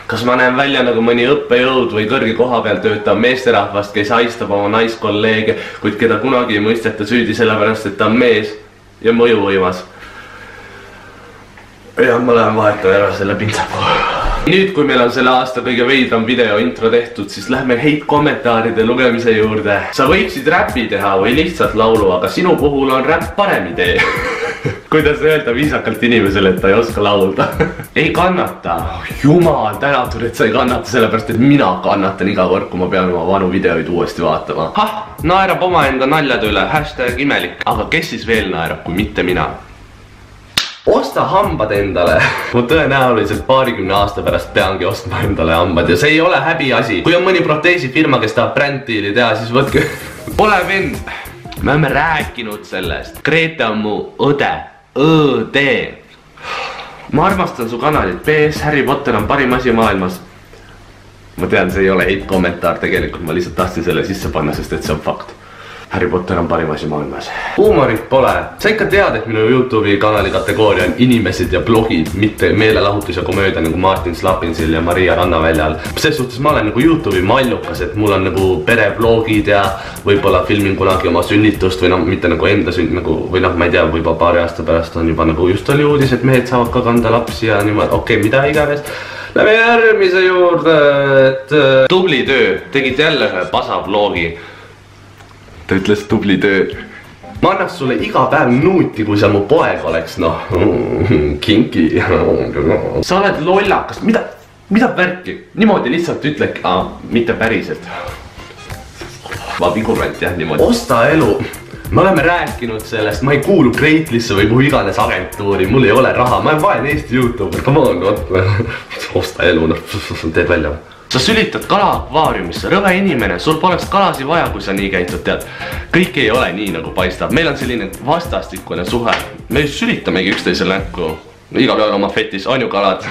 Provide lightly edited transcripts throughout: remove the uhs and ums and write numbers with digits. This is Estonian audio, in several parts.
Kas ma näen välja nagu mõni õppejõud või kõrge koha peal töötav meesterahvast, kes haistab oma naiskolleege, kuid keda kunagi ei mõisteta süüdi sellepärast, et ta on mees ja mõjuvõimas? Ja ma lähen vahetan ära selle pintsaku. Nüüd, kui meil on selle aasta kõige veidram video intro tehtud, siis lähme hate-kommentaaride lugemise juurde. Sa võiksid räppi teha või lihtsalt laulu, aga sinu puhul on räpp parem idee. Kuidas öelda viisakalt inimesele, et ta ei oska laulda? Ei kannata. Jumal tänatud, et sa ei kannata, sellepärast et mina kannatan iga kord, kui ma pean oma vanu videoid uuesti vaatama. Naerab omaenda naljade üle, hashtag imelik. Aga kes siis veel naerab, kui mitte mina? Osta hambad endale. Ma tõenäoliselt 20 aasta pärast peangi ostma endale hambad ja see ei ole häbi asi. Kui on mõni proteesifirma, kes tahab brändtiili teha, siis võtke. Pole vend. Me oleme rääkinud sellest. Grete on mu õde. Õde. Ma armastan su kanalit. PS Harry Potter on parim asi maailmas. Ma tean, see ei ole hate-kommentaar tegelikult. Ma lihtsalt tahtsin selle sisse panna, sest et see on fakt. Harry Potter on parim asi maailmas. Huumorit pole. Sa ikka tead, et minu YouTube'i kanali kategooria on inimesed ja blogid, mitte meelelahutus ja komöödia nagu Martin Slapinsil ja Maria Rannaväljal. Ses suhtes ma olen nagu YouTube'i mallukas, et mul on nagu pereblogid ja võib-olla filmin kunagi oma sünnitust või noh, mitte nagu enda nagu, või noh, ma ei tea, võib-olla paari aasta pärast on juba nagu just oli uudis, et mehed saavad ka kanda lapsi ja niimoodi, okei, mida iganes. Lähme järgmise juurde, et tubli töö, tegid jälle ühe pasa vlogi. Ta ütles tubli töö. Ma annaks sulle iga päev nuuti, kui sa mu poeg oleks, noh, kinki. Sa oled lollakas, mida värki? Niimoodi lihtsalt ütled, mitte päriselt. Ma vigurant jah, niimoodi. Osta elu. Me oleme rääkinud sellest, ma ei kuulu Kreitlisse või kuhu iganes agentuuri, mul ei ole raha, ma olen vaen Eesti YouTuber, come on, osta elu, teed välja. Sa sülitad kala akvaariumisse, rõve inimene, sul poleks kalasi vaja, kui sa nii käitud, tead. Kõik ei ole nii, nagu paistab. Meil on selline vastastikune suhe. Me sülitamegi üksteisele näkku. Igal ühel oma fetis, on ju kalad.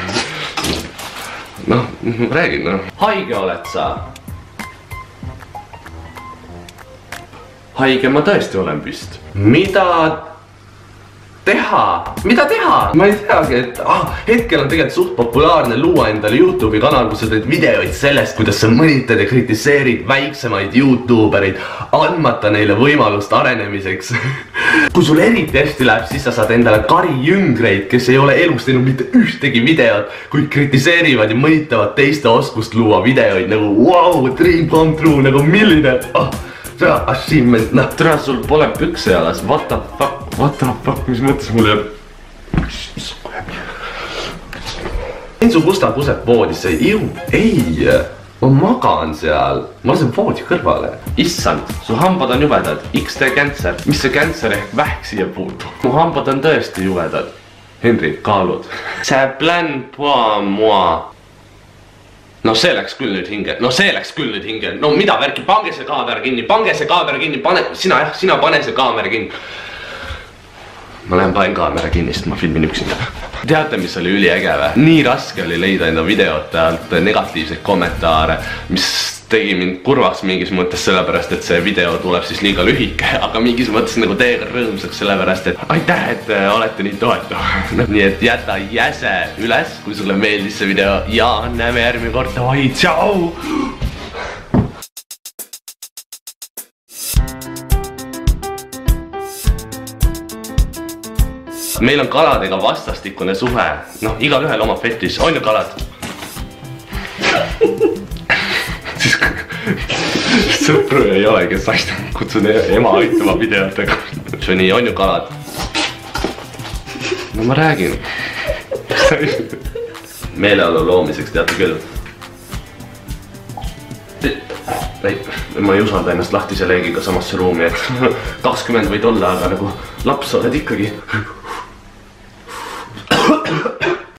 Noh, räägin, noh. Haige oled sa? Haige ma tõesti olen vist. Mida teha? Mida teha? Ma ei teagi, et hetkel on tegelikult suht populaarne luua endale YouTube'i kanal, kus sa teed videoid sellest, kuidas sa mõnitad ja kritiseerid väiksemaid YouTubereid, andmata neile võimalust arenemiseks. Kui sul eriti hästi läheb, siis sa saad endale karijüngreid, kes ei ole elus teinud mitte ühtegi videot, kuid kritiseerivad ja mõnitavad teiste oskust luua videoid nagu wow, dream come true, nagu milline achievement, noh, tõra sul pole pükse jalas, what the fuck, mis mõttes mul jääb? Ensu Gustav kuseb voodisse, ei, ma magan seal, ma lasen voodi kõrvale. Issand, su hambad on jubedad, XD cancer, mis see cancer ehk vähk siia puutub? Mu hambad on tõesti jubedad. Henri, kaalud. See plan pour moi. No see läks küll nüüd hinge, no mida värki, pange see kaamera kinni, sina pane see kaamera kinni. Ma lähen panen kaamera kinni, sest ma filmin üksinda. Teate, mis oli üliäge või? Nii raske oli leida enda videote alt negatiivseid kommentaare, mis tegi mind kurvaks mingis mõttes sellepärast, et see video tuleb siis liiga lühike, aga mingis mõttes nagu teiega rõõmsaks sellepärast, et aitäh, et olete nii toetav. Nii et jäta jäse üles, kui sulle meeldis see video ja näeme järgmine kord, davai, tšau! Meil on kaladega vastastikune suhe, noh, igal ühel oma fetis, on ju kalad? Sõpru ei ole, kes aitab, kutsun ema aitama videotega. See nii, on ju kalad? No ma räägin. Meeleolu loomiseks teate küll. Ma ei usalda ennast lahtise leegiga samasse ruumi, et 20 võid olla, aga nagu laps oled ikkagi.